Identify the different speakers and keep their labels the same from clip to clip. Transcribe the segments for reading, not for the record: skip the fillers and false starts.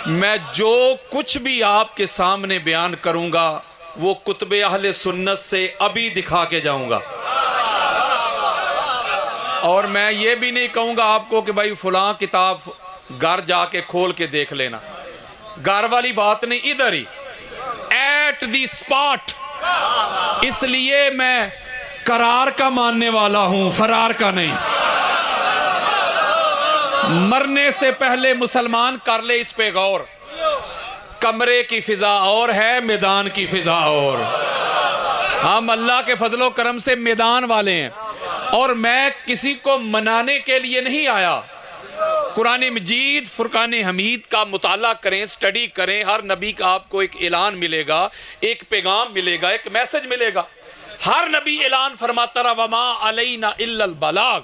Speaker 1: میں جو کچھ بھی آپ کے سامنے بیان کروں گا وہ کتب اہل سنت سے ابھی دکھا کے جاؤں گا، اور میں یہ بھی نہیں کہوں گا آپ کو کہ بھائی فلاں کتاب گھر جا کے کھول کے دیکھ لینا، گھر والی بات نہیں، ادھر ہی ایٹ دی سپاٹ۔ اس لیے میں قرار کا ماننے والا ہوں، فرار کا نہیں۔ مرنے سے پہلے مسلمان کر لے اس پہ غور، کمرے کی فضا اور ہے، میدان کی فضا اور۔ ہم اللہ کے فضل و کرم سے میدان والے ہیں، اور میں کسی کو منانے کے لیے نہیں آیا۔ قرآن مجید فرقان حمید کا مطالعہ کریں، سٹڈی کریں، ہر نبی کا آپ کو ایک اعلان ملے گا، ایک پیغام ملے گا، ایک میسج ملے گا۔ ہر نبی اعلان فرماتا رہا وما علینا الا البلاغ،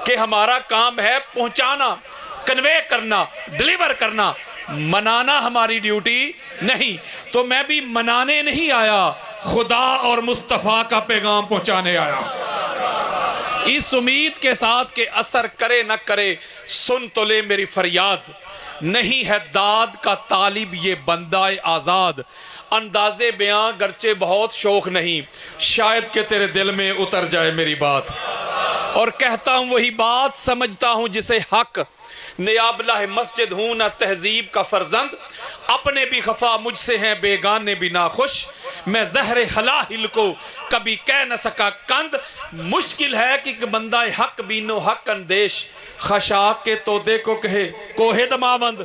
Speaker 1: کہ ہمارا کام ہے پہنچانا، کنوے کرنا، ڈیلیور کرنا، منانا ہماری ڈیوٹی نہیں۔ تو میں بھی منانے نہیں آیا، خدا اور مصطفیٰ کا پیغام پہنچانے آیا، اس امید کے ساتھ کہ اثر کرے نہ کرے، سن تو لے میری فریاد، نہیں ہے داد کا طالب یہ بندہ آزاد۔ انداز بیاں گرچہ بہت شوق نہیں، شاید کہ تیرے دل میں اتر جائے میری بات، اور کہتا ہوں وہی بات، سمجھتا ہوں جسے حق، نیاب اللہ مسجد ہوں نہ تہذیب کا فرزند، اپنے بھی خفا مجھ سے ہیں بیگانے بھی ناخوش، میں زہر حلاحل کو کبھی کہہ نہ سکا کند، مشکل ہے کہ بندہ حق بینو حق اندیش، خشاک کے تودے کو کہے کوہ دماوند۔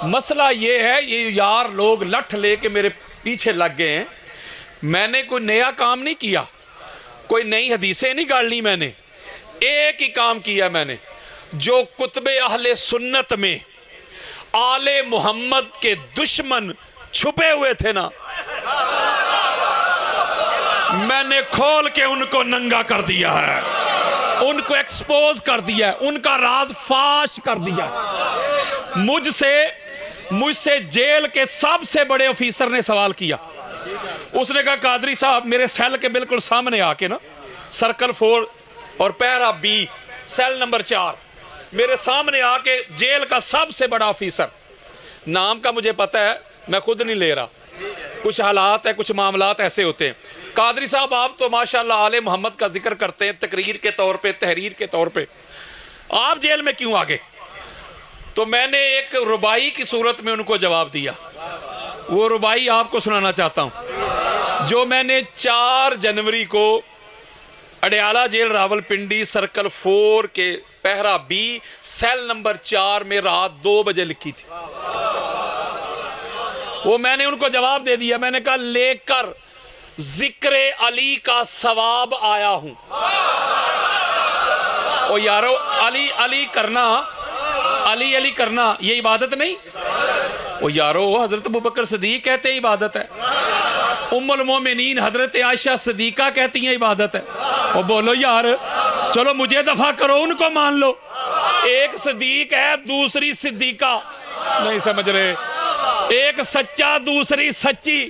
Speaker 1: مسئلہ یہ ہے، یہ یار لوگ لٹھ لے کے میرے پیچھے لگ گئے ہیں، میں نے کوئی نیا کام نہیں کیا، کوئی نئی حدیثیں نہیں گاڑ لی، میں نے ایک ہی کام کیا، میں نے جو کتب اہل سنت میں آل محمد کے دشمن چھپے ہوئے تھے نا، میں نے کھول کے ان کو ننگا کر دیا ہے، ان کو ایکسپوز کر دیا ہے، ان کا راز فاش کر دیا ہے۔ مجھ سے جیل کے سب سے بڑے آفیسر نے سوال کیا، اس نے کہا قادری صاحب میرے سیل کے بالکل سامنے آ کے نا، سرکل 4 اور پیرا بی سیل نمبر 4، میرے سامنے آ کے جیل کا سب سے بڑا آفیسر، نام کا مجھے پتہ ہے، میں خود نہیں لے رہا، کچھ حالات ہیں، کچھ معاملات ایسے ہوتے ہیں، قادری صاحب آپ تو ماشاءاللہ آل محمد کا ذکر کرتے ہیں تقریر کے طور پہ، تحریر کے طور پہ، آپ جیل میں کیوں آگے؟ تو میں نے ایک ربائی کی صورت میں ان کو جواب دیا، وہ ربائی آپ کو سنانا چاہتا ہوں، جو میں نے 4 جنوری کو اڈیالہ جیل راول پنڈی سرکل 4 کے پہرا بی سیل نمبر 4 میں رات 2 بجے لکھی تھی، وہ میں نے ان کو جواب دے دیا، میں نے کہا لے کر ذکر علی کا ثواب آیا ہوں۔ او یارو علی علی کرنا، علی علی کرنا یہ عبادت نہیں؟ او یارو حضرت ابوبکر صدیق کہتے ہیں عبادت ہے، ام المومنین حضرت عائشہ صدیقہ کہتی ہیں عبادت ہے، او بولو یار، چلو مجھے دفع کرو، ان کو مان لو، ایک صدیق ہے دوسری صدیقہ، نہیں سمجھ رہے، ایک سچا دوسری سچی،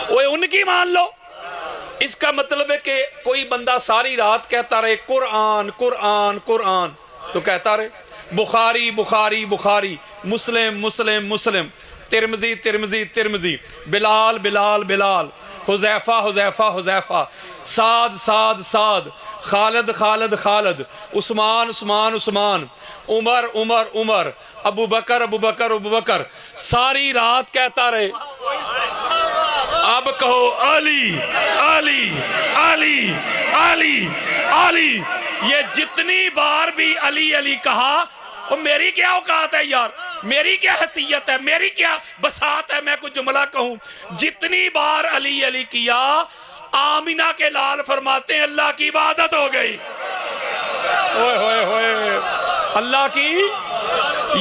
Speaker 1: وہ ان کی مان لو۔ اس کا مطلب ہے کہ کوئی بندہ ساری رات کہتا رہے قرآن قرآن قرآن، تو کہتا رہے بخاری بخاری بخاری، مسلم مسلم مسلم، ترمذی ترمذی ترمذی، بلال بلال بلال، حذیفہ حذیفہ حذیفہ، سعد سعد سعد، خالد خالد خالد، عثمان عثمان عثمان، عمر عمر عمر، ابو بکر ابو بکر ابو بکر، ساری رات کہتا رہے۔ اب کہو علی علی علی علی علی، یہ جتنی بار بھی علی علی کہا، اور میری کیا اوقات ہے یار، میری کیا حیثیت ہے، میری کیا بساط ہے میں کچھ جملہ کہوں، جتنی بار علی علی کیا، آمینہ کے لال فرماتے ہیں اللہ کی عبادت ہو گئی۔ ہوئے ہوئے ہوئے اللہ کی،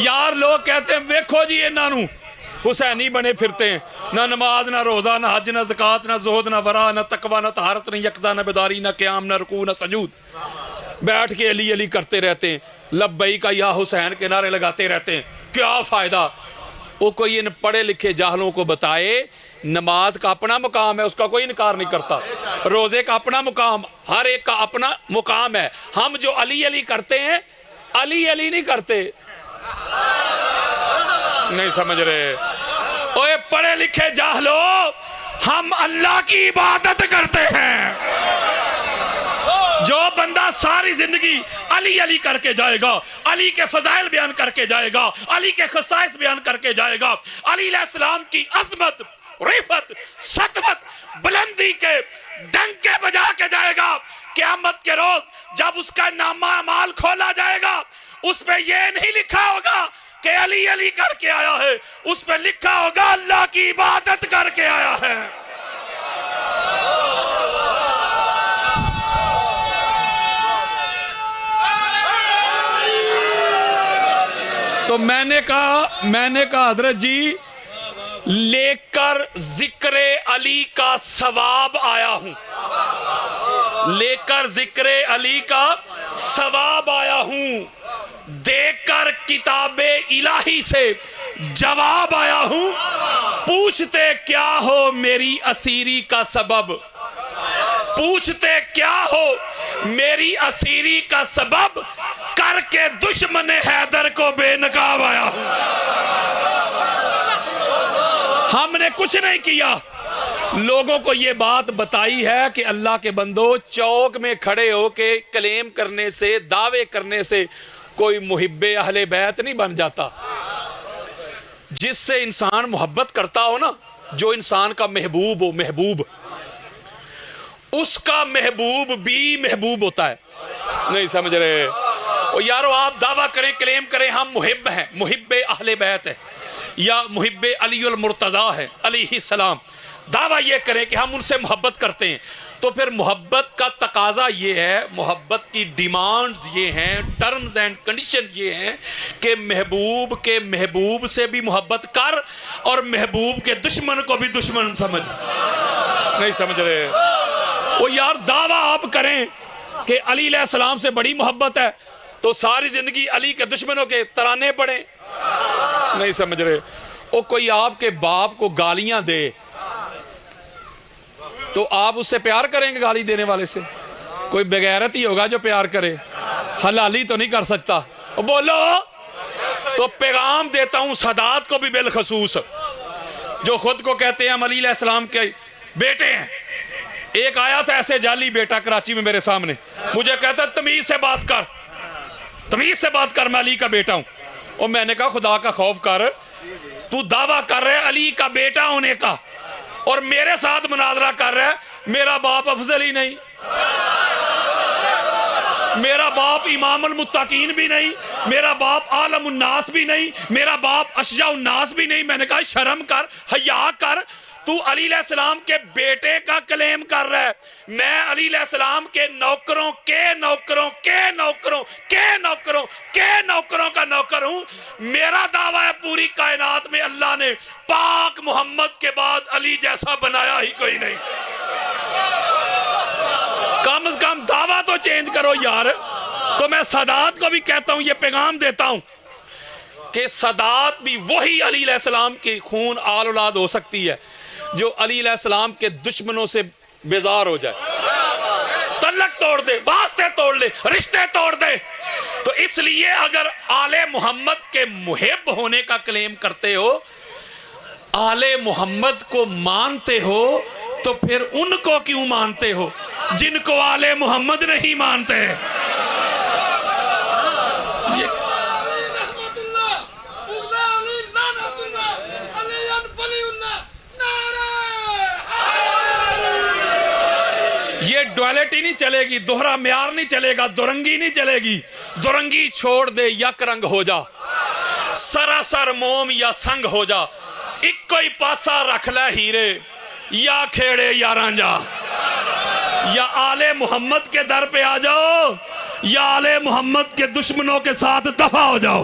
Speaker 1: یار لوگ کہتے ہیں ویکھو جی انہاں نوں حسینی بنے پھرتے ہیں، نہ نماز نہ روزہ نہ حج نہ زکوٰۃ نہ زہد نہ ورع نہ تقویٰ نہ طہارت نہ یقظہ نہ بیداری نہ قیام نہ رکوع نہ سجود، بیٹھ کے علی علی کرتے رہتے ہیں، لبیک یا حسین کے نعرے لگاتے رہتے ہیں، کیا فائدہ؟ وہ کوئی ان پڑھے لکھے جاہلوں کو بتائے نماز کا اپنا مقام ہے، اس کا کوئی انکار نہیں کرتا، روزے کا اپنا مقام، ہر ایک کا اپنا مقام ہے، ہم جو علی علی کرتے ہیں علی علی نہیں کرتے، نہیں سمجھ رہے؟ اوے پڑھے لکھے جاہلو، ہم اللہ کی عبادت کرتے ہیں۔ جو بندہ ساری زندگی علی علی کر کے جائے گا، علی کے فضائل بیان کر کے جائے گا، علی کے خصائص بیان کر کے جائے گا، علی علیہ السلام کی عظمت، رفعت، سطوت، بلندی کے ڈنکے بجا کے جائے گا، قیامت کے روز جب اس کا نامہ اعمال کھولا جائے گا، اس پہ یہ نہیں لکھا ہوگا کہ علی علی کر کے آیا ہے، اس پہ لکھا ہوگا اللہ کی عبادت کر کے آیا ہے۔ تو میں نے کہا حضرت جی لے کر ذکر علی کا ثواب آیا ہوں، لے کر ذکر علی کا ثواب آیا ہوں، دیکھ کر کتاب الہی سے جواب آیا ہوں، پوچھتے کیا ہو میری اسیری کا سبب، پوچھتے کیا ہو میری اسیری کا سبب، کر کے دشمن حیدر کو بے نقاب آیا ہوں۔ ہم نے کچھ نہیں کیا، لوگوں کو یہ بات بتائی ہے کہ اللہ کے بندو چوک میں کھڑے ہو کے کلیم کرنے سے، دعوے کرنے سے کوئی محب اہل بیت نہیں بن جاتا۔ جس سے انسان محبت کرتا ہو نا، جو انسان کا محبوب ہو، محبوب اس کا محبوب بھی محبوب ہوتا ہے۔ نہیں سمجھ رہے؟ یارو آپ دعویٰ کریں، کلیم کریں ہم محب ہیں، محب اہل بیت ہیں، یا محب علی المرتضیٰ ہے علیہ السلام، دعویٰ یہ کریں کہ ہم ان سے محبت کرتے ہیں، تو پھر محبت کا تقاضا یہ ہے، محبت کی ڈیمانڈز یہ ہیں، ٹرمز اینڈ کنڈیشنز یہ ہیں کہ محبوب کے محبوب سے بھی محبت کر اور محبوب کے دشمن کو بھی دشمن سمجھ۔ نہیں سمجھ رہے؟ وہ یار دعویٰ آپ کریں کہ علی علیہ السلام سے بڑی محبت ہے تو ساری زندگی علی کے دشمنوں کے ترانے پڑھیں۔ نہیں سمجھ رہے؟ وہ کوئی آپ کے باپ کو گالیاں دے تو آپ اس سے پیار کریں گے؟ گالی دینے والے سے کوئی بغیرت ہی ہوگا جو پیار کرے، حلالی تو نہیں کر سکتا۔ بولو تو پیغام دیتا ہوں سادات کو بھی بالخصوص، جو خود کو کہتے ہیں ہم علی علیہ السلام کے بیٹے ہیں۔ ایک آیا تھا ایسے جعلی بیٹا کراچی میں میرے سامنے، مجھے کہتا تمیز سے بات کر، تمیز سے بات کر، میں علی کا بیٹا ہوں۔ اور میں نے کہا خدا کا خوف کر، تو دعویٰ کر رہے علی کا بیٹا ہونے کا اور میرے ساتھ مناظرہ کر رہے، میرا باپ افضل ہی نہیں، میرا باپ امام المتقین بھی نہیں، میرا باپ عالم الناس بھی نہیں، میرا باپ اشجع الناس بھی نہیں۔ میں نے کہا شرم کر، حیا کر، تو علی علیہ السلام کے بیٹے کا کلیم کر رہا ہے، میں علی علیہ السلام کے نوکروں کے نوکروں کے نوکروں کے نوکروں کے نوکروں کا نوکر ہوں۔ میرا دعویٰ ہے پوری کائنات میں اللہ نے پاک محمد کے بعد علی جیسا بنایا ہی کوئی نہیں۔ کم از کم دعویٰ تو چینج کرو یار۔ تو میں سادات کو بھی کہتا ہوں، یہ پیغام دیتا ہوں کہ سادات بھی وہی علی علیہ السلام کی خون آل اولاد ہو سکتی ہے جو علی علیہ السلام کے دشمنوں سے بیزار ہو جائے، تعلق توڑ دے، واسطے توڑ لے، رشتے توڑ دے۔ تو اس لیے اگر آل محمد کے محب ہونے کا کلیم کرتے ہو، آل محمد کو مانتے ہو، تو پھر ان کو کیوں مانتے ہو جن کو آل محمد نہیں مانتے؟ یہ ڈویلٹی نہیں چلے گی، دوہرا معیار نہیں چلے گا، دورنگی نہیں چلے گی۔ دورنگی چھوڑ دے، یک رنگ ہو جا، سراسر موم یا سنگ ہو جا، ایک کوئی پاسا رکھ لے ہیرے، یا کھیڑے یا رانجا، یا آل محمد کے در پہ آ جاؤ یا آل محمد کے دشمنوں کے ساتھ دفع ہو جاؤ۔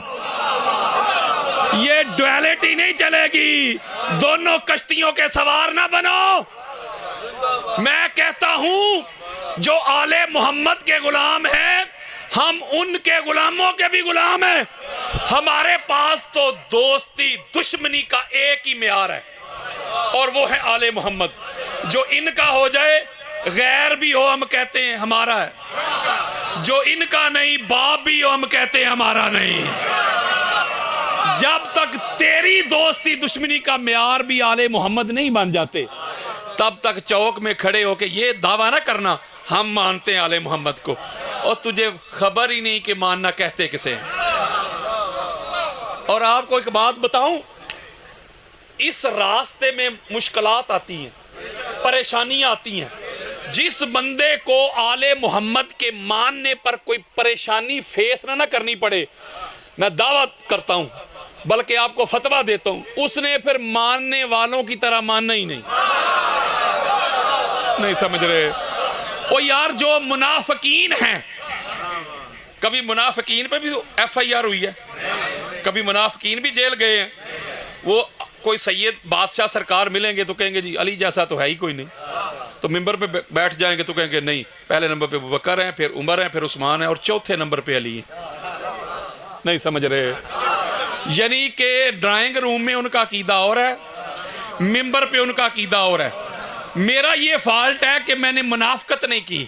Speaker 1: یہ ڈویلٹی نہیں چلے گی، دونوں کشتیوں کے سوار نہ بنو۔ میں کہتا ہوں جو آل محمد کے غلام ہیں، ہم ان کے غلاموں کے بھی غلام ہیں۔ ہمارے پاس تو دوستی دشمنی کا ایک ہی معیار ہے، اور وہ ہے آل محمد۔ جو ان کا ہو جائے، غیر بھی ہو، ہم کہتے ہیں ہمارا ہے۔ جو ان کا نہیں، باپ بھی ہو، ہم کہتے ہیں ہمارا نہیں۔ جب تک تیری دوستی دشمنی کا معیار بھی آل محمد نہیں بن جاتے تب تک چوک میں کھڑے ہو کے یہ دعویٰ نہ کرنا ہم مانتے ہیں آل محمد کو، اور تجھے خبر ہی نہیں کہ ماننا کہتے کسے ہیں۔ اور آپ کو ایک بات بتاؤں، اس راستے میں مشکلات آتی ہیں، پریشانیاں آتی ہیں۔ جس بندے کو آل محمد کے ماننے پر کوئی پریشانی فیس نہ کرنی پڑے، میں دعوت کرتا ہوں بلکہ آپ کو فتویٰ دیتا ہوں، اس نے پھر ماننے والوں کی طرح ماننا ہی نہیں سمجھ رہے۔ وہ یار جو منافقین ہیں، کبھی منافقین پہ بھی ایف آئی آر ہوئی ہے، کبھی منافقین بھی جیل گئے ہیں۔ وہ کوئی سید بادشاہ سرکار ملیں گے تو کہیں گے جی علی جیسا تو ہے ہی کوئی نہیں، تو ممبر پہ بیٹھ جائیں گے تو کہیں گے نہیں، پہلے نمبر پہ ابوبکر ہیں، پھر عمر ہیں، پھر عثمان ہیں، اور چوتھے نمبر پہ علی ہیں۔ نہیں سمجھ رہے؟ یعنی کہ ڈرائنگ روم میں ان کا عقیدہ اور ہے، ممبر پہ ان کا عقیدہ اور ہے۔ میرا یہ فالٹ ہے کہ میں نے منافقت نہیں کی۔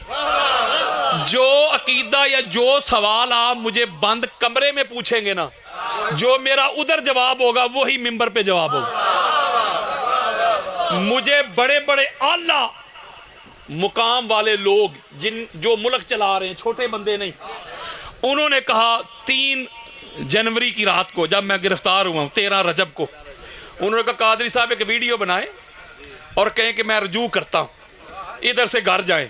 Speaker 1: جو عقیدہ یا جو سوال آپ مجھے بند کمرے میں پوچھیں گے نا، جو میرا ادھر جواب ہوگا وہی ممبر پہ جواب ہوگا۔ مجھے بڑے بڑے اعلیٰ مقام والے لوگ جو ملک چلا رہے ہیں، چھوٹے بندے نہیں، انہوں نے کہا 3 جنوری کی رات کو جب میں گرفتار ہوا ہوں، 13 رجب کو، انہوں نے کہا قادری صاحب ایک ویڈیو بنائیں اور کہیں کہ میں رجوع کرتا ہوں، ادھر سے گھر جائیں،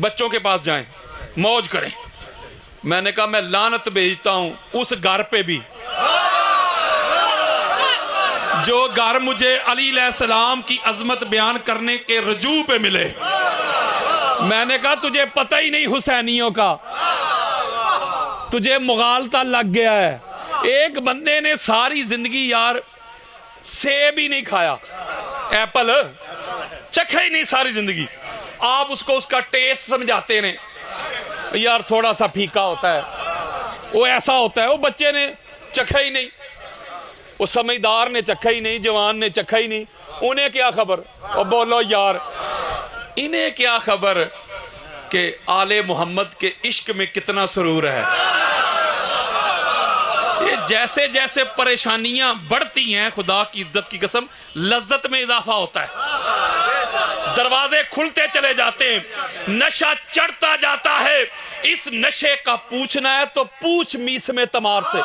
Speaker 1: بچوں کے پاس جائیں، موج کریں۔ میں نے کہا میں لعنت بھیجتا ہوں اس گھر پہ بھی جو گھر مجھے علی علیہ السلام کی عظمت بیان کرنے کے رجوع پہ ملے۔ میں نے کہا تجھے پتہ ہی نہیں حسینیوں کا، تجھے مغالطہ لگ گیا ہے۔ ایک بندے نے ساری زندگی یار سیب ہی نہیں کھایا، ایپل چکھا ہی نہیں ساری زندگی، آپ اس کو اس کا ٹیسٹ سمجھاتے ہیں یار تھوڑا سا پھیکا ہوتا ہے، وہ ایسا ہوتا ہے، وہ بچے نے چکھا ہی نہیں، وہ سمجھدار نے چکھا ہی نہیں، جوان نے چکھا ہی نہیں، انہیں کیا خبر؟ اور بولو یار انہیں کیا خبر کہ آل محمد کے عشق میں کتنا سرور ہے۔ یہ جیسے جیسے پریشانیاں بڑھتی ہیں، خدا کی عزت کی قسم لذت میں اضافہ ہوتا ہے، دروازے کھلتے چلے جاتے ہیں، نشہ چڑھتا جاتا ہے۔ اس نشے کا پوچھنا ہے تو پوچھ میسم تمار سے،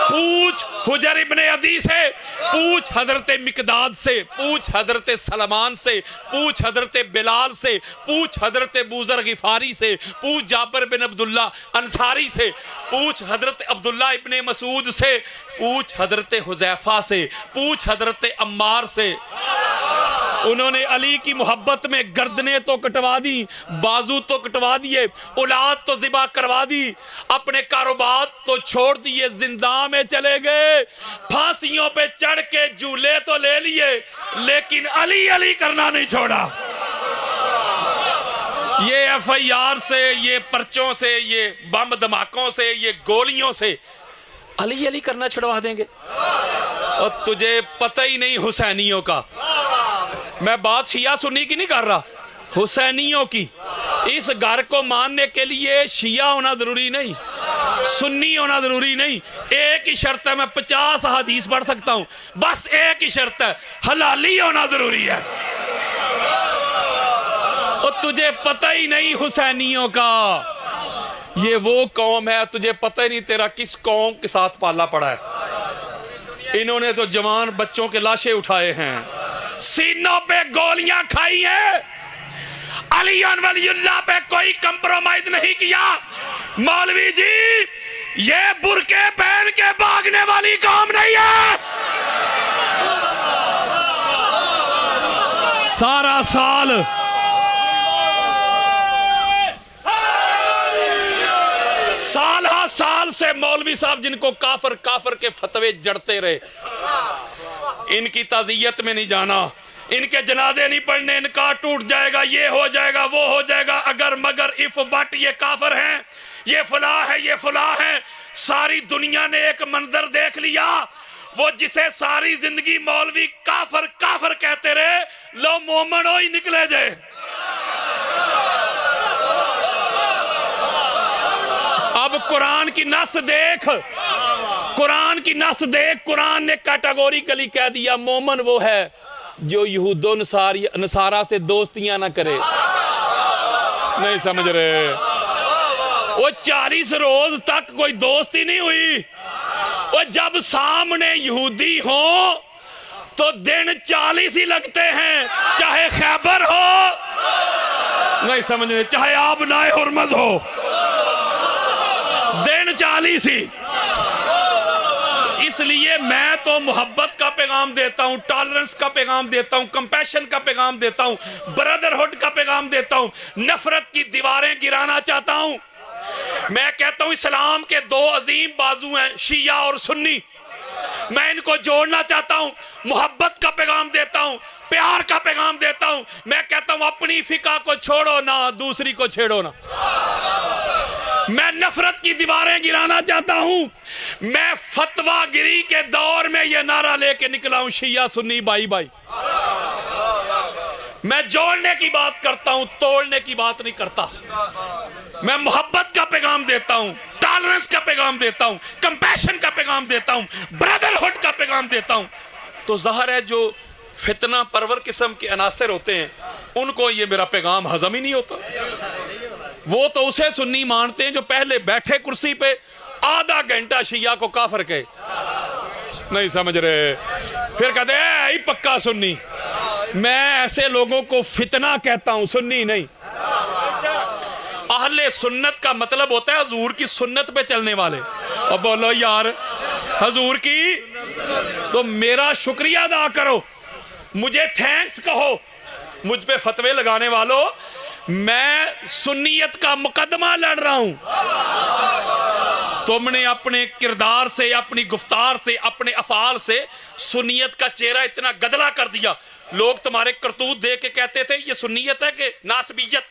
Speaker 1: پوچھ حجر ابن عدی سے، پوچھ حضرت مقداد سے، پوچھ حضرت سلمان سے، پوچھ حضرت بلال سے، پوچھ حضرت بوذر غفاری سے، پوچھ جابر بن عبداللہ انصاری سے، پوچھ حضرت عبداللہ ابن مسعود سے، پوچھ حضرت حذیفہ سے، پوچھ حضرت عمار سے۔ انہوں نے علی کی محبت میں گردنیں تو کٹوا دی، بازو تو کٹوا دیے، اولاد تو ذبح کروا دی، اپنے کاروبار تو چھوڑ دیے، زنداں میں چلے گئے، پھانسیوں پہ چڑھ کے جھولے تو لے لیے، لیکن علی علی کرنا نہیں چھوڑا۔ یہ ایف آئی آر سے، یہ پرچوں سے، یہ بم دھماکوں سے، یہ گولیوں سے علی علی کرنا چھڑوا دیں گے، اور تجھے پتہ ہی نہیں حسینیوں کا۔ میں بات شیعہ سنی کی نہیں کر رہا، حسینیوں کی۔ اس گھر کو ماننے کے لیے شیعہ ہونا ضروری نہیں، سنی ہونا ضروری نہیں، ایک ہی شرط ہے، میں 50 حدیث پڑھ سکتا ہوں، بس ایک ہی شرط ہے، حلالی ہونا ضروری ہے۔ اور تجھے پتہ ہی نہیں حسینیوں کا، یہ وہ قوم ہے، تجھے پتہ ہی نہیں تیرا کس قوم کے ساتھ پالا پڑا ہے۔ انہوں نے تو جوان بچوں کے لاشیں اٹھائے ہیں، سینوں پہ گولیاں کھائی ہیں، علی ولی اللہ پہ کوئی کمپرومائز نہیں کیا۔ مولوی جی یہ برقعے پہن کے بھاگنے والی قوم نہیں ہے۔ سارا سال سالہ سال سے مولوی صاحب جن کو کافر کافر کے فتوے جڑتے رہے، ان کی تعزیت میں نہیں جانا، ان کے جنازے نہیں پڑھنے، ان کا ٹوٹ جائے گا، یہ ہو جائے گا، وہ ہو جائے گا، اگر مگر اف بٹ یہ کافر ہیں، یہ فلاں ہے، یہ فلاں ہے۔ ساری دنیا نے ایک منظر دیکھ لیا، وہ جسے ساری زندگی مولوی کافر کافر کہتے رہے، لو مومن ہو ہی نکلے جائے۔ اب قرآن کی نص دیکھ، قرآن کی نص دیکھ، قرآن نے کیٹاگوریکلی کہہ دیا مومن وہ ہے جو یہود و نصارہ سے دوستیاں نہ کرے. نہیں سمجھ رہے؟ وہ 40 روز تک کوئی دوستی نہیں ہوئی. وہ جب سامنے یہودی ہوں تو دن 40 ہی لگتے ہیں، چاہے خیبر ہو، نہیں سمجھ رہے، چاہے آبنائے ہرمز ہو، دن 40 ہی. اس لیے میں تو محبت کا پیغام دیتا ہوں، ٹالرنس کا پیغام دیتا ہوں، کمپیشن کا پیغام دیتا ہوں، برادرہڈ کا پیغام دیتا ہوں. نفرت کی دیواریں گرانا چاہتا ہوں. میں کہتا ہوں اسلام کے 2 عظیم بازو ہیں، شیعہ اور سنی. میں ان کو جوڑنا چاہتا ہوں. محبت کا پیغام دیتا ہوں، پیار کا پیغام دیتا ہوں. میں کہتا ہوں اپنی فقہ کو چھوڑو نہ، دوسری کو چھیڑو نہ. میں نفرت کی دیواریں گرانا چاہتا ہوں. میں فتویٰ گری کے دور میں یہ نعرہ لے کے نکلا ہوں، شیعہ سنی بائی بائی. میں جوڑنے کی بات کرتا ہوں، توڑنے کی بات نہیں کرتا. میں محبت کا پیغام دیتا ہوں، ٹالرنس کا پیغام دیتا ہوں، کمپیشن کا پیغام دیتا ہوں، برادرہڈ کا پیغام دیتا ہوں. تو ظاہر ہے جو فتنہ پرور قسم کے عناصر ہوتے ہیں ان کو یہ میرا پیغام ہضم ہی نہیں ہوتا. وہ تو اسے سنی مانتے ہیں جو پہلے بیٹھے کرسی پہ آدھا گھنٹہ شیعہ کو کافر کہے. نہیں سمجھ رہے، پھر کہتے ہیں اے پکا سنی. میں ایسے لوگوں کو فتنہ کہتا ہوں، سنی نہیں. اہل سنت کا مطلب ہوتا ہے حضور کی سنت پہ چلنے والے. اب بولو یار حضور کی، تو میرا شکریہ ادا کرو، مجھے تھینکس کہو. مجھ پہ فتوے لگانے والوں، میں سنیت کا مقدمہ لڑ رہا ہوں. تم نے اپنے کردار سے، اپنی گفتار سے، اپنے افعال سے سنیت کا چہرہ اتنا گدلا کر دیا. لوگ تمہارے کرتوت دیکھ کے کہتے تھے یہ سنیت ہے کہ ناسبیت،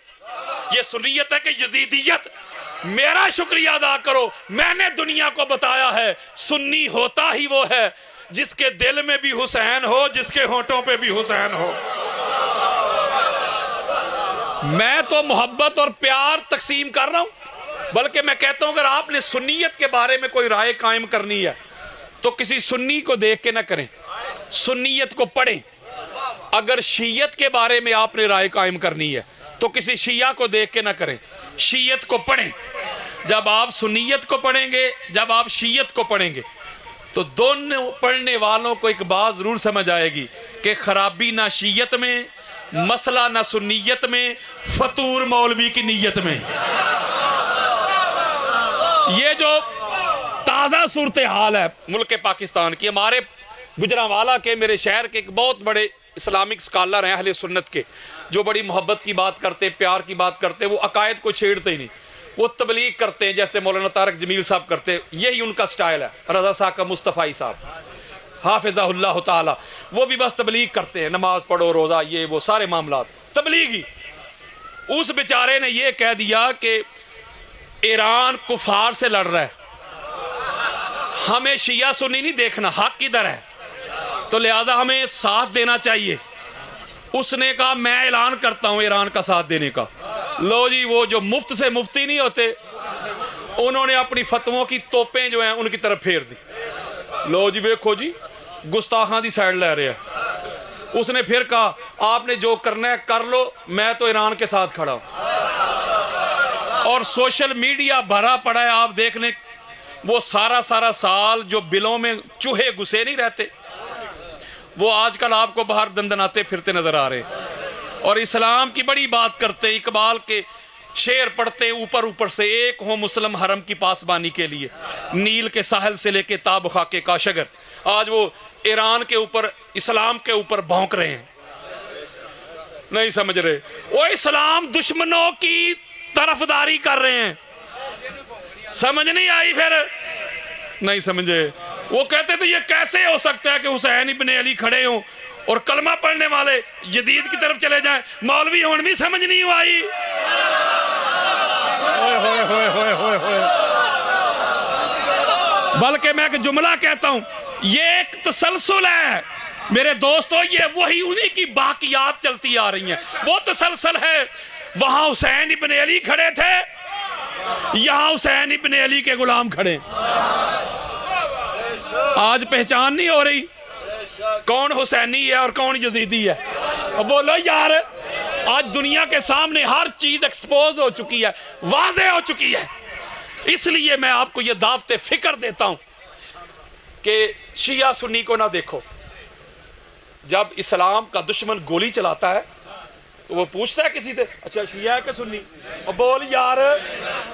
Speaker 1: یہ سنیت ہے کہ یزیدیت. میرا شکریہ ادا کرو، میں نے دنیا کو بتایا ہے سنی ہوتا ہی وہ ہے جس کے دل میں بھی حسین ہو، جس کے ہونٹوں پہ بھی حسین ہو. میں تو محبت اور پیار تقسیم کر رہا ہوں، بلکہ میں کہتا ہوں اگر آپ نے سنیت کے بارے میں کوئی رائے قائم کرنی ہے تو کسی سنی کو دیکھ کے نہ کریں، سنیت کو پڑھیں. اگر شیعت کے بارے میں آپ نے رائے قائم کرنی ہے تو کسی شیعہ کو دیکھ کے نہ کریں، شیعت کو پڑھیں. جب آپ سنیت کو پڑھیں گے، جب آپ شیعت کو پڑھیں گے تو دونوں پڑھنے والوں کو ایک بات ضرور سمجھ آئے گی کہ خرابی نہ شیعت میں، مسئلہ نہ سنیت میں، فطور مولوی کی نیت میں. یہ جو تازہ صورتحال ہے ملک پاکستان کی، ہمارے گجرانوالہ کے، میرے شہر کے ایک بہت بڑے اسلامک اسکالر ہیں اہل سنت کے، جو بڑی محبت کی بات کرتے، پیار کی بات کرتے. وہ عقائد کو چھیڑتے ہی نہیں، وہ تبلیغ کرتے ہیں جیسے مولانا طارق جمیل صاحب کرتے. یہی ان کا سٹائل ہے. رضا صاحب کا مصطفی صاحب حافظہ اللہ تعالی، وہ بھی بس تبلیغ کرتے ہیں، نماز پڑھو، روزہ، یہ وہ سارے معاملات تبلیغی. اس بیچارے نے یہ کہہ دیا کہ ایران کفار سے لڑ رہا ہے، ہمیں شیعہ سنی نہیں دیکھنا، حق کدھر ہے، تو لہذا ہمیں ساتھ دینا چاہیے. اس نے کہا میں اعلان کرتا ہوں ایران کا ساتھ دینے کا. لو جی، وہ جو مفت سے مفتی نہیں ہوتے، انہوں نے اپنی فتووں کی توپیں جو ہیں ان کی طرف پھیر دی. لو جی ویکھو جی، گستاخاں دی سائیڈ لے رہے ہیں. اس نے پھر کہا آپ نے جو کرنا ہے کر لو، میں تو ایران کے ساتھ کھڑا ہوں. اور سوشل میڈیا بھرا پڑا ہے، آپ دیکھ لیں وہ سارا سال جو بلوں میں چوہے گھسے نہیں رہتے، وہ آج کل آپ کو باہر دندناتے پھرتے نظر آ رہے ہیں. اور اسلام کی بڑی بات کرتے، اقبال کے شعر پڑھتے اوپر سے، ایک ہو مسلم حرم کی پاسبانی کے لیے، نیل کے ساحل سے لے کے تاب خاکے کاشگر. آج وہ ایران کے اوپر، اسلام کے اوپر بھونک رہے ہیں. نہیں سمجھ رہے، وہ اسلام دشمنوں کی طرفداری کر رہے ہیں. سمجھ نہیں آئی پھر؟ نہیں سمجھے. وہ کہتے تھے یہ کیسے ہو سکتا ہے کہ حسین ابن علی کھڑے ہوں اور کلمہ پڑھنے والے جدید کی طرف چلے جائیں. مولوی ہون بھی سمجھ نہیں آئی. بلکہ میں ایک جملہ کہتا ہوں، یہ ایک تسلسل ہے میرے دوستو، یہ وہی انہی کی باقیات چلتی آ رہی ہیں. وہ تسلسل ہے. وہاں حسین ابن علی کھڑے تھے، یہاں حسین ابن علی کے غلام کھڑے. آج پہچان نہیں ہو رہی کون حسینی ہے اور کون یزیدی ہے. بولو یار, آج دنیا کے سامنے ہر چیز ایکسپوز ہو چکی ہے, واضح ہو چکی ہے. اس لیے میں آپ کو یہ دعوت فکر دیتا ہوں کہ شیعہ سنی کو نہ دیکھو. جب اسلام کا دشمن گولی چلاتا ہے تو وہ پوچھتا ہے کسی سے, اچھا شیعہ ہے کہ سنی؟ بول یار,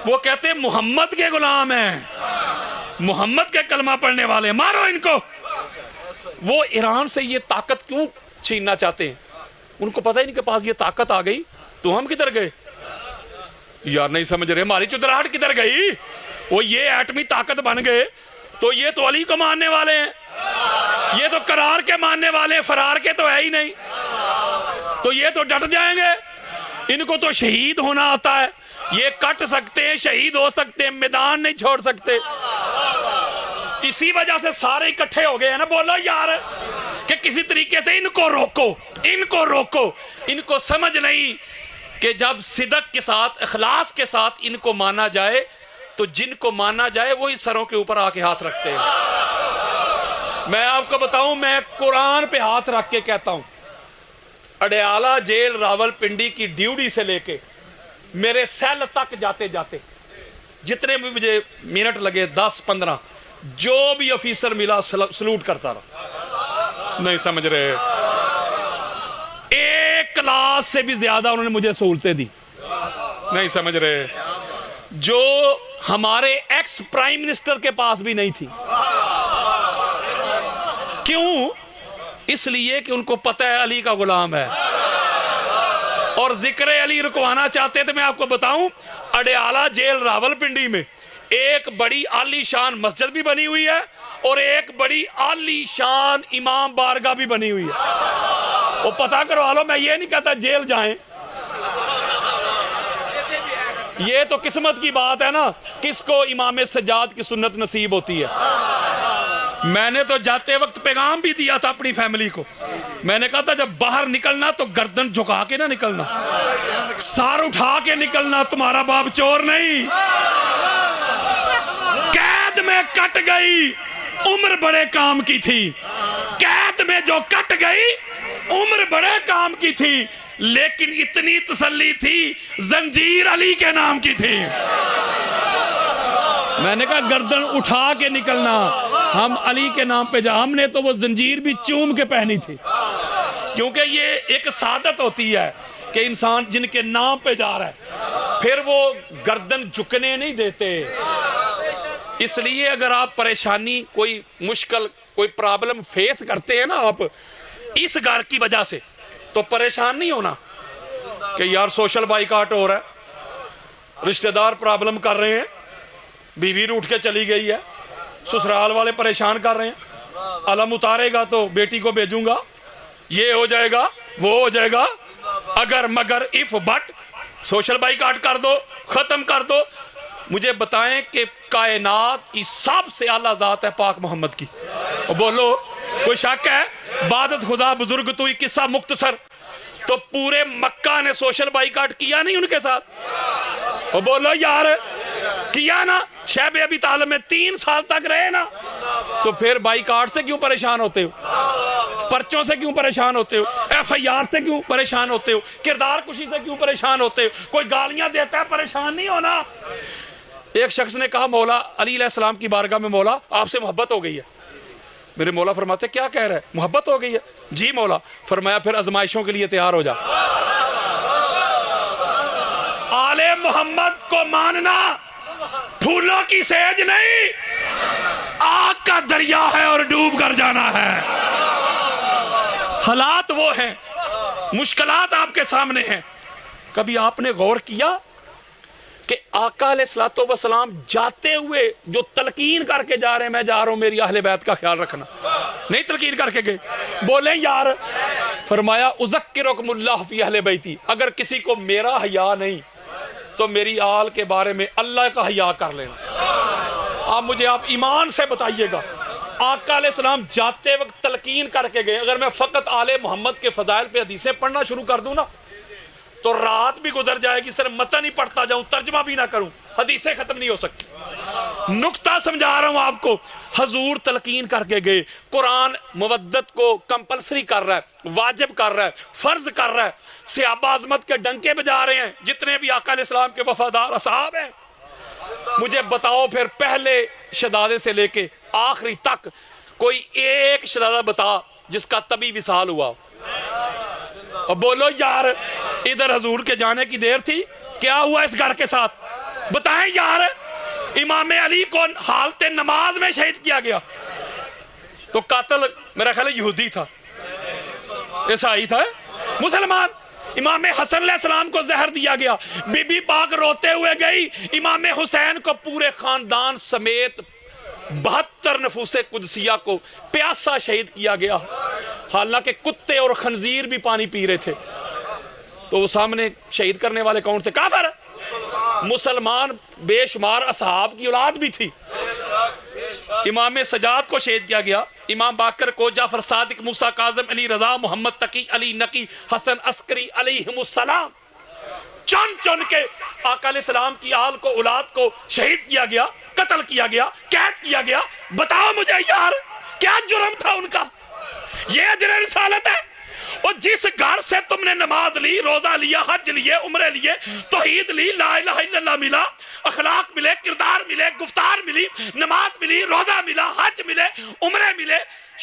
Speaker 1: وہ کہتے ہیں محمد کے غلام ہیں, محمد کے کلمہ پڑھنے والے, مارو ان کو. وہ ایران سے یہ طاقت کیوں چھیننا چاہتے ہیں؟ ان کو پتہ ہی نہیں کہ پاس یہ طاقت آ گئی تو ہم کدھر گئے یار, نہیں سمجھ رہے, ہماری چدراہٹ کدھر گئی. وہ یہ ایٹمی طاقت بن گئے تو یہ تو علی کو ماننے والے ہیں, یہ تو قرار کے ماننے والے ہیں, فرار کے تو ہے ہی نہیں, تو یہ تو ڈٹ جائیں گے. ان کو تو شہید ہونا آتا ہے, یہ کٹ سکتے ہیں, شہید ہو سکتے ہیں, میدان نہیں چھوڑ سکتے. اسی وجہ سے سارے اکٹھے ہو گئے ہیں نا. بولو یار کہ کسی طریقے سے ان کو روکو, ان کو روکو. ان کو سمجھ نہیں کہ جب صدق کے ساتھ, اخلاص کے ساتھ ان کو مانا جائے تو جن کو مانا جائے وہی سروں کے اوپر آ کے ہاتھ رکھتے ہیں. میں آپ کو بتاؤں, میں قرآن پہ ہاتھ رکھ کے کہتا ہوں, اڈیالہ جیل راول پنڈی کی ڈیوٹی سے لے کے میرے سیل تک جاتے جاتے جتنے بھی مجھے منٹ لگے 10-15, جو بھی آفیسر ملا سلوٹ کرتا رہا. نہیں سمجھ رہے, ایک کلاس سے بھی زیادہ انہوں نے مجھے سہولتیں دی. نہیں سمجھ رہے, جو ہمارے ایکس پرائم منسٹر کے پاس بھی نہیں تھی. کیوں؟ اس لیے کہ ان کو پتہ ہے علی کا غلام ہے اور ذکر علی رکوانا چاہتے تھے. میں آپ کو بتاؤں, اڈیالہ جیل راول پنڈی میں ایک بڑی عالی شان مسجد بھی بنی ہوئی ہے اور ایک بڑی عالی شان امام بارگاہ بھی بنی ہوئی ہے. وہ پتہ کروا لو. میں یہ نہیں کہتا جیل جائیں, یہ تو قسمت کی بات ہے نا, کس کو امام سجاد کی سنت نصیب ہوتی ہے. میں نے تو جاتے وقت پیغام بھی دیا تھا اپنی فیملی کو. میں نے کہا تھا جب باہر نکلنا تو گردن جھکا کے نہ نکلنا, سار اٹھا کے نکلنا, تمہارا باپ چور نہیں. قید میں کٹ گئی, عمر بڑے کام کی تھی. قید میں جو کٹ گئی عمر بڑے کام کی تھی, لیکن اتنی تسلی تھی زنجیر علی کے نام کی تھی. میں نے کہا گردن اٹھا کے نکلنا, ہم علی کے نام پہ جا. ہم نے تو وہ زنجیر بھی چوم کے پہنی تھی, کیونکہ یہ ایک سعادت ہوتی ہے کہ انسان جن کے نام پہ جا رہا ہے پھر وہ گردن جھکنے نہیں دیتے. اس لیے اگر آپ پریشانی, کوئی مشکل, کوئی پرابلم فیس کرتے ہیں نا آپ اس گھر کی وجہ سے, تو پریشان نہیں ہونا کہ یار سوشل بائیکاٹ ہو رہا ہے, رشتہ دار پرابلم کر رہے ہیں, بیوی روٹ کے چلی گئی ہے, سسرال والے پریشان کر رہے ہیں, علم اتارے گا تو بیٹی کو بھیجوں گا, یہ ہو جائے گا, وہ ہو جائے گا, اگر مگر اف بٹ سوشل بائیکاٹ کر دو, ختم کر دو. مجھے بتائیں کہ کائنات کی سب سے اعلیٰ ذات ہے پاک محمد کی. بولو کوئی شک ہے؟ عبادت خدا بزرگ تو یہ قصہ مختصر, تو پورے مکہ نے سوشل بائیکاٹ کیا نہیں ان کے ساتھ؟ بولو یار کیا نا. شیب ابی طالب میں 3 سال تک رہے نا, تو پھر بائیکاٹ سے کیوں پریشان ہوتے ہو؟ پرچوں سے کیوں پریشان ہوتے ہو؟ ایف آئی آر سے کیوں پریشان ہوتے ہو؟ کردار کشی سے کیوں پریشان ہوتے ہو؟ کوئی گالیاں دیتا ہے پریشان نہیں ہونا. ایک شخص نے کہا مولا علی علیہ السلام کی بارگاہ میں, مولا آپ سے محبت ہو گئی ہے. میرے مولا فرماتے کیا کہہ رہے ہیں, محبت ہو گئی ہے؟ جی مولا. فرمایا پھر آزمائشوں کے لیے تیار ہو جا. آل محمد کو ماننا پھولوں کی سیج نہیں, آگ کا دریا ہے اور ڈوب کر جانا ہے. حالات وہ ہیں, مشکلات آپ کے سامنے ہیں. کبھی آپ نے غور کیا کہ آقا علیہ الصلوۃ والسلام جاتے ہوئے جو تلقین کر کے جا رہے ہیں, میں جا رہا ہوں میری اہل بیت کا خیال رکھنا, نہیں تلقین کر کے گئے؟ بولیں یار. فرمایا اذکرکم اللہ فی اہل بیتی, اگر کسی کو میرا حیا نہیں تو میری آل کے بارے میں اللہ کا حیا کر لینا. آپ ایمان سے بتائیے گا, آقا علیہ السلام جاتے وقت تلقین کر کے گئے. اگر میں فقط آل محمد کے فضائل پہ حدیثیں پڑھنا شروع کر دوں نا تو رات بھی گزر جائے گی, صرف متن ہی پڑھتا جاؤں, ترجمہ بھی نہ کروں, حدیثیں ختم نہیں ہو سکتی. نکتہ سمجھا رہا ہوں آپ کو. حضور تلقین کر کے گئے, قرآن مودت کو کمپلسری کر رہا ہے, واجب کر رہا ہے, فرض کر رہا ہے. صحابہ عظمت کے ڈنکے بجا رہے ہیں جتنے بھی آقا علیہ السلام کے وفادار اصحاب ہیں. مجھے بتاؤ پھر پہلے شہزادے سے لے کے آخری تک کوئی ایک شہزادہ بتا جس کا طبی وصال ہوا. اور بولو یار ادھر حضور کے جانے کی دیر تھی, کیا ہوا اس گھر کے ساتھ بتائیں یار. امام علی کو حالت نماز میں شہید کیا گیا تو قاتل میرا خیال ہے یہودی تھا, عیسائی تھا, مسلمان. امام حسن علیہ السلام کو زہر دیا گیا, بی بی پاک روتے ہوئے گئی. امام حسین کو پورے خاندان سمیت 72 نفوس قدسیہ کو پیاسا شہید کیا گیا, حالانکہ کتے اور خنزیر بھی پانی پی رہے تھے. تو وہ سامنے شہید کرنے والے کون تھے؟ کافر مسلمان. بے شمار اصحاب کی اولاد بھی تھی. امام سجاد کو شہید کیا گیا, امام باقر کو, جعفر صادق, موسیٰ کاظم, علی رضا, محمد تقی, علی نقی, حسن عسکری علیہم السلام. چن چن کے آقا علیہ السلام کی آل کو, اولاد کو شہید کیا گیا, قتل کیا گیا, قید کیا گیا. بتاؤ مجھے یار کیا جرم تھا ان کا؟ یہ اجر رسالت ہے. اور جس گھر سے تم نے نماز لی, روزہ لیا, حج لیے, عمرے لیے, توحید لی, لا الہ الا اللہ ملا, اخلاق ملے, کردار ملے, گفتار ملی, نماز ملی, روزہ ملا, حج ملے, عمرے ملے,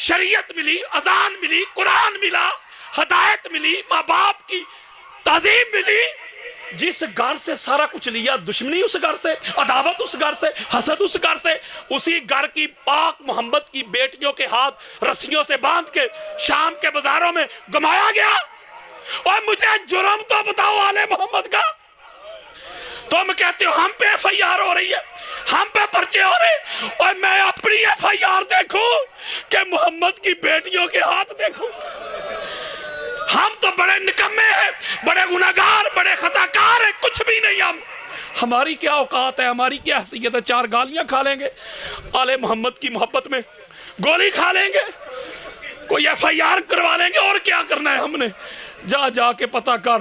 Speaker 1: شریعت ملی, اذان ملی, قرآن ملا, ہدایت ملی, ماں باپ کی تعظیم ملی. جس گھر سے سارا کچھ لیا, دشمنی اس گھر سے, عداوت اس گھر سے, حسد اس گھر سے, اسی گھر کی پاک محمد کی بیٹیوں کے ہاتھ رسیوں سے باندھ کے شام کے بازاروں میں گمایا گیا. اور مجھے جرم تو بتاؤ آل محمد کا. تم کہتے ہو ہم پہ ایف آئی آر ہو رہی ہے, ہم پہ پرچے ہو رہے, اور میں اپنی ایف آئی آر دیکھوں کہ محمد کی بیٹیوں کے ہاتھ دیکھوں. ہم تو بڑے نکمے ہیں, بڑے گناہگار, بڑے خطاکار ہیں, کچھ بھی نہیں. ہماری کیا اوقات ہے, ہماری کیا حیثیت ہے؟ 4 گالیاں کھا لیں گے آل محمد کی محبت میں, گولی کھا لیں گے, کوئی ایف آئی آر کروا لیں گے, اور کیا کرنا ہے ہم نے؟ جا جا کے پتہ کر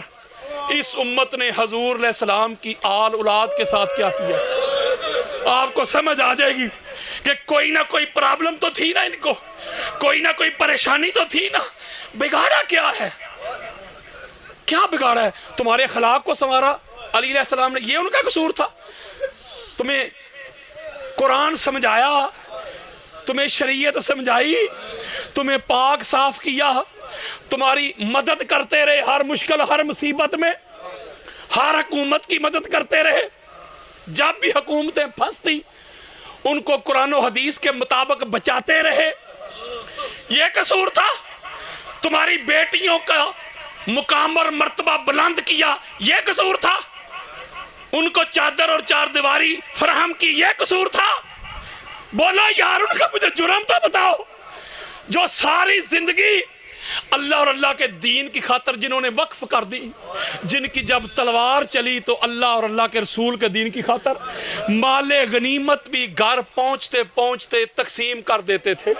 Speaker 1: اس امت نے حضور علیہ السلام کی آل اولاد کے ساتھ کیا کیا. آپ کو سمجھ آ جائے گی کہ کوئی نہ کوئی پرابلم تو تھی نا ان کو, کوئی نہ کوئی پریشانی تو تھی نا. بگاڑا کیا ہے؟ کیا بگاڑا ہے؟ تمہارے اخلاق کو سنوارا علی علیہ السلام نے, یہ ان کا قصور تھا. تمہیں قرآن سمجھایا, تمہیں شریعت سمجھائی, تمہیں پاک صاف کیا, تمہاری مدد کرتے رہے ہر مشکل, ہر مصیبت میں, ہر حکومت کی مدد کرتے رہے. جب بھی حکومتیں پھنستی ان کو قرآن و حدیث کے مطابق بچاتے رہے. یہ قصور تھا. تمہاری بیٹیوں کا مقام اور مرتبہ بلند کیا, یہ قصور تھا. ان کو چادر اور 4 دیواری فراہم کی, یہ قصور تھا. بولو یار ان کا مجھے جرم تو بتاؤ. جو ساری زندگی اللہ اور اللہ کے دین کی خاطر جنہوں نے وقف کر دی, جن کی جب تلوار چلی تو اللہ اور اللہ کے رسول کے دین کی خاطر مال غنیمت بھی گھر پہنچتے پہنچتے تقسیم کر دیتے تھے.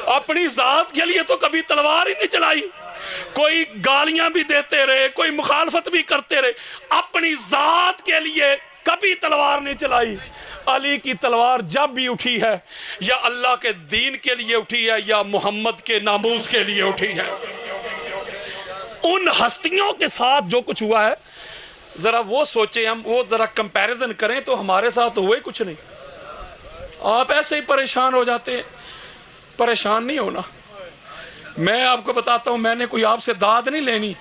Speaker 1: اپنی ذات کے لیے تو کبھی تلوار ہی نہیں چلائی. کوئی گالیاں بھی دیتے رہے, کوئی مخالفت بھی کرتے رہے, اپنی ذات کے لیے کبھی تلوار نہیں چلائی. علی کی تلوار جب بھی اٹھی ہے یا اللہ کے دین کے لیے اٹھی ہے یا محمد کے ناموس کے لیے اٹھی ہے. ان ہستیوں کے ساتھ جو کچھ ہوا ہے ذرا وہ سوچیں, ہم وہ ذرا کمپیریزن کریں تو ہمارے ساتھ ہوئے کچھ نہیں. آپ ایسے ہی پریشان ہو جاتے ہیں. پریشان نہیں ہونا. میں آپ کو بتاتا ہوں, میں نے کوئی آپ سے داد نہیں لینی,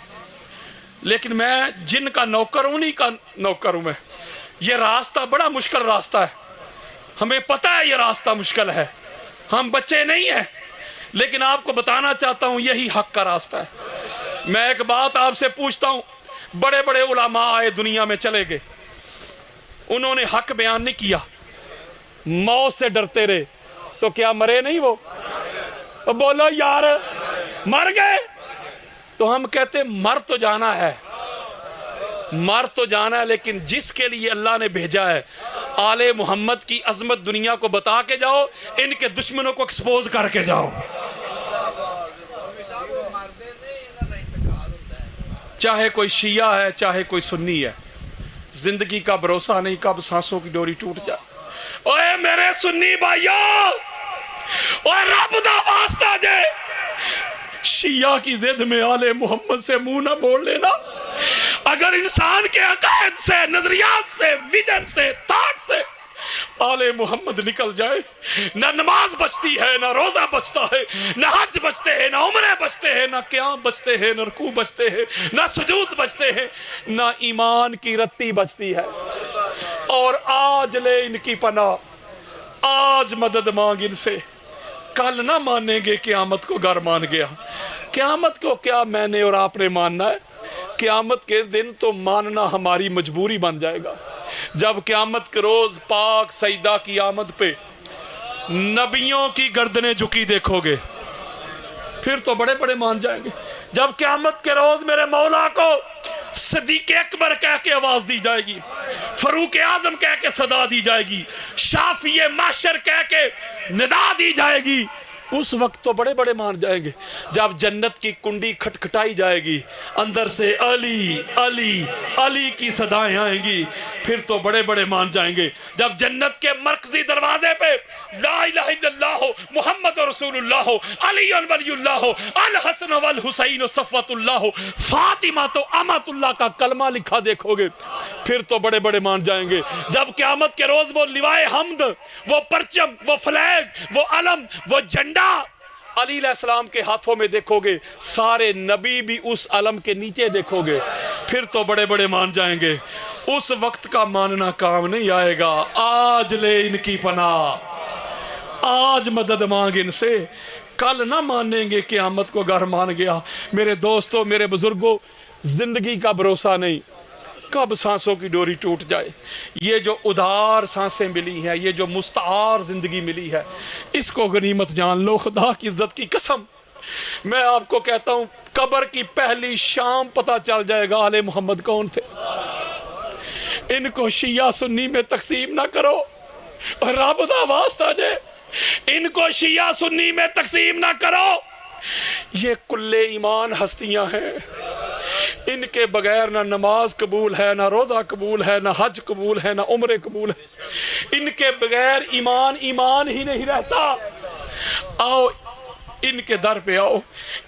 Speaker 1: لیکن میں جن کا نوکر ہوں, انہی کا نوکر ہوں میں. یہ راستہ بڑا مشکل راستہ ہے, ہمیں پتہ ہے یہ راستہ مشکل ہے, ہم بچے نہیں ہیں, لیکن آپ کو بتانا چاہتا ہوں یہی حق کا راستہ ہے. میں ایک بات آپ سے پوچھتا ہوں, بڑے بڑے علماء آئے دنیا میں چلے گئے, انہوں نے حق بیان نہیں کیا, موت سے ڈرتے رہے, تو کیا مرے نہیں وہ؟ بولو یار مر گئے. تو ہم کہتے مر تو جانا ہے, مر تو جانا ہے, لیکن جس کے لیے اللہ نے بھیجا ہے آل محمد کی عظمت دنیا کو بتا کے جاؤ, ان کے دشمنوں کو ایکسپوز کر کے جاؤ. چاہے کوئی شیعہ ہے چاہے کوئی سنی ہے, زندگی کا بھروسہ نہیں کب سانسوں کی ڈوری ٹوٹ جائے. اوے میرے سنی بھائیوں، اوے رب دا واسطہ جے شیعہ کی ضد میں آل محمد سے منہ نہ موڑ لینا۔ اگر انسان کے عقائد سے، نظریات سے، ویژن سے، تھاٹ سے آل محمد نکل جائے، نہ نماز بچتی ہے، نہ روزہ بچتا ہے، نہ حج بچتے ہیں، نہ عمرے بچتے ہیں، نہ قیام بچتے ہیں، نہ رکوع بچتے ہیں، نہ سجود بچتے ہیں، نہ ایمان کی رتی بچتی ہے۔ اور آج لے ان کی پناہ، آج مدد مانگ ان سے، کل نہ مانیں گے قیامت کو گر مان گیا۔ قیامت کو کیا میں نے اور آپ نے ماننا ہے؟ قیامت کے دن تو ماننا ہماری مجبوری بن جائے گا۔ جب قیامت کے روز پاک سیدہ کی آمد پہ نبیوں کی گردنیں جھکی دیکھو گے، پھر تو بڑے بڑے مان جائیں گے۔ جب قیامت کے روز میرے مولا کو صدیق اکبر کہہ کے آواز دی جائے گی، فاروق اعظم کہہ کے صدا دی جائے گی، شافی محشر کہہ کے ندا دی جائے گی، اس وقت تو بڑے بڑے مان جائیں گے۔ جب جنت کی کنڈی کھٹکھٹائی جائے گی، اندر سے علی علی علی کی صدائیں آئیں گی، پھر تو بڑے بڑے مان جائیں گے۔ جب جنت کے مرکزی دروازے پہ لا الہ الا اللہ ہو، محمد رسول اللہ ہو، علی ولی اللہ ہو، الحسن والحسین صفوت اللہ ہو، فاطمہ تو امت اللہ کا کلمہ لکھا دیکھو گے، پھر تو بڑے بڑے مان جائیں گے۔ جب قیامت کے روز وہ لوائے حمد، وہ پرچم، وہ فلیگ، وہ علم، وہ جھنڈا علی علیہ السلام کے ہاتھوں میں دیکھو گے، سارے نبی بھی اس علم کے نیچے دیکھو گے، پھر تو بڑے بڑے مان جائیں گے۔ اس وقت کا ماننا کام نہیں آئے گا۔ آج لے ان کی پناہ، آج مدد مانگ ان سے، کل نہ مانیں گے قیامت کو گر مان گیا۔ میرے دوستو، میرے بزرگوں، زندگی کا بھروسہ نہیں، کب سانسوں کی ڈوری ٹوٹ جائے۔ یہ جو ادھار سانسیں ملی ہیں، یہ جو مستعار زندگی ملی ہے، اس کو غنیمت جان لو۔ خدا کی عزت کی قسم میں آپ کو کہتا ہوں، قبر کی پہلی شام پتہ چل جائے گا آل محمد کون تھے۔ ان کو شیعہ سنی میں تقسیم نہ کرو، رب دا واسطہ جے ان کو شیعہ سنی میں تقسیم نہ کرو۔ یہ کل ایمان ہستیاں ہیں، ان کے بغیر نہ نماز قبول ہے، نہ روزہ قبول ہے، نہ حج قبول ہے، نہ عمرے قبول ہے۔ ان کے بغیر ایمان ایمان ہی نہیں رہتا۔ آؤ ان کے در پہ آؤ،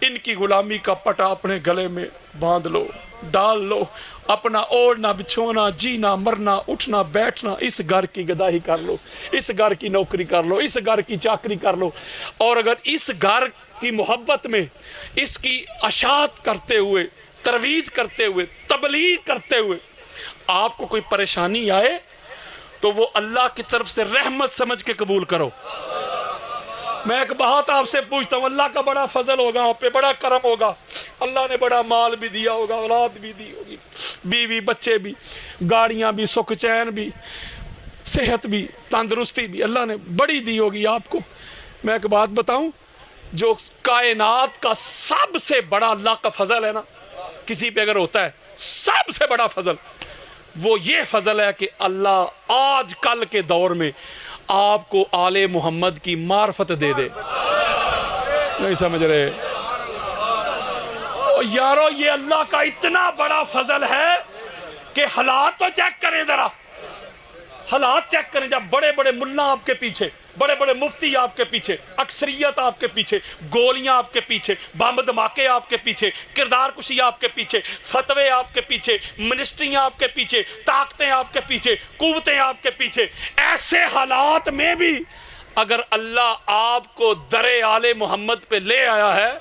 Speaker 1: ان کی غلامی کا پٹا اپنے گلے میں باندھ لو، ڈال لو، اپنا اوڑھنا بچھونا، جینا مرنا، اٹھنا بیٹھنا اس گھر کی گدائی کر لو، اس گھر کی نوکری کر لو، اس گھر کی چاکری کر لو۔ اور اگر اس گھر کی محبت میں، اس کی اشاعت کرتے ہوئے، ترویج کرتے ہوئے، تبلیغ کرتے ہوئے آپ کو کوئی پریشانی آئے تو وہ اللہ کی طرف سے رحمت سمجھ کے قبول کرو۔ میں ایک بات آپ سے پوچھتا ہوں، اللہ کا بڑا فضل ہوگا آپ پہ، بڑا کرم ہوگا، اللہ نے بڑا مال بھی دیا ہوگا، اولاد بھی دی ہوگی، بیوی بچے بھی، گاڑیاں بھی، سکھ چین بھی، صحت بھی، تندرستی بھی اللہ نے بڑی دی ہوگی آپ کو۔ میں ایک بات بتاؤں، جو کائنات کا سب سے بڑا اللہ کا فضل ہے نا، کسی پہ اگر ہوتا ہے سب سے بڑا فضل، وہ یہ فضل ہے کہ اللہ آج کل کے دور میں آپ کو آل محمد کی معرفت دے دے۔ نہیں سمجھ رہے یارو، یہ اللہ کا اتنا بڑا فضل ہے کہ حالات تو چیک کریں ذرا، حالات چیک کریں۔ جب بڑے بڑے ملا آپ کے پیچھے، بڑے بڑے مفتی آپ کے پیچھے، اکثریت آپ کے پیچھے، گولیاں آپ کے پیچھے، بم دھماکے آپ کے پیچھے، کردار کشی آپ کے پیچھے، فتوے آپ کے پیچھے، منسٹریاں آپ کے پیچھے، طاقتیں آپ کے پیچھے، قوتیں آپ کے پیچھے، ایسے حالات میں بھی اگر اللہ آپ کو در آل محمد پہ لے آیا ہے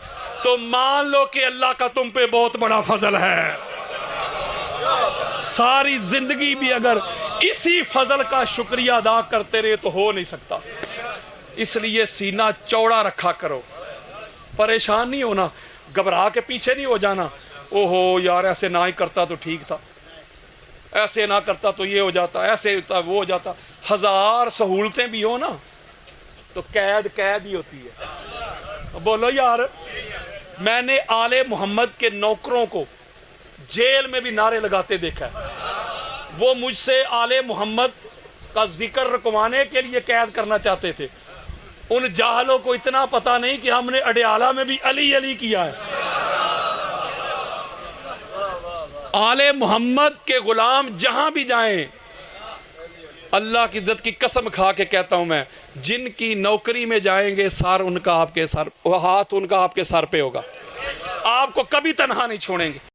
Speaker 1: تو مان لو کہ اللہ کا تم پہ بہت بڑا فضل ہے۔ ساری زندگی بھی اگر اسی فضل کا شکریہ ادا کرتے رہے تو ہو نہیں سکتا۔ اس لیے سینہ چوڑا رکھا کرو، پریشان نہیں ہونا، گھبرا کے پیچھے نہیں ہو جانا، اوہو یار ایسے نہ ہی کرتا تو ٹھیک تھا، ایسے نہ کرتا تو یہ ہو جاتا، ایسے ہوتا وہ ہو جاتا۔ ہزار سہولتیں بھی ہو نا تو قید ہی ہوتی ہے۔ بولو یار، میں نے آل محمد کے نوکروں کو جیل میں بھی نعرے لگاتے دیکھا ہے۔ وہ مجھ سے آل محمد کا ذکر رکوانے کے لیے قید کرنا چاہتے تھے، ان جاہلوں کو اتنا پتہ نہیں کہ ہم نے اڈیالہ میں بھی علی علی کیا ہے۔ آل محمد کے غلام جہاں بھی جائیں اللہ کی عزت کی قسم کھا کے کہتا ہوں میں، جن کی نوکری میں جائیں گے سر ان کا آپ کے سر، ہاتھ ان کا آپ کے سر پہ ہوگا، آپ کو کبھی تنہا نہیں چھوڑیں گے۔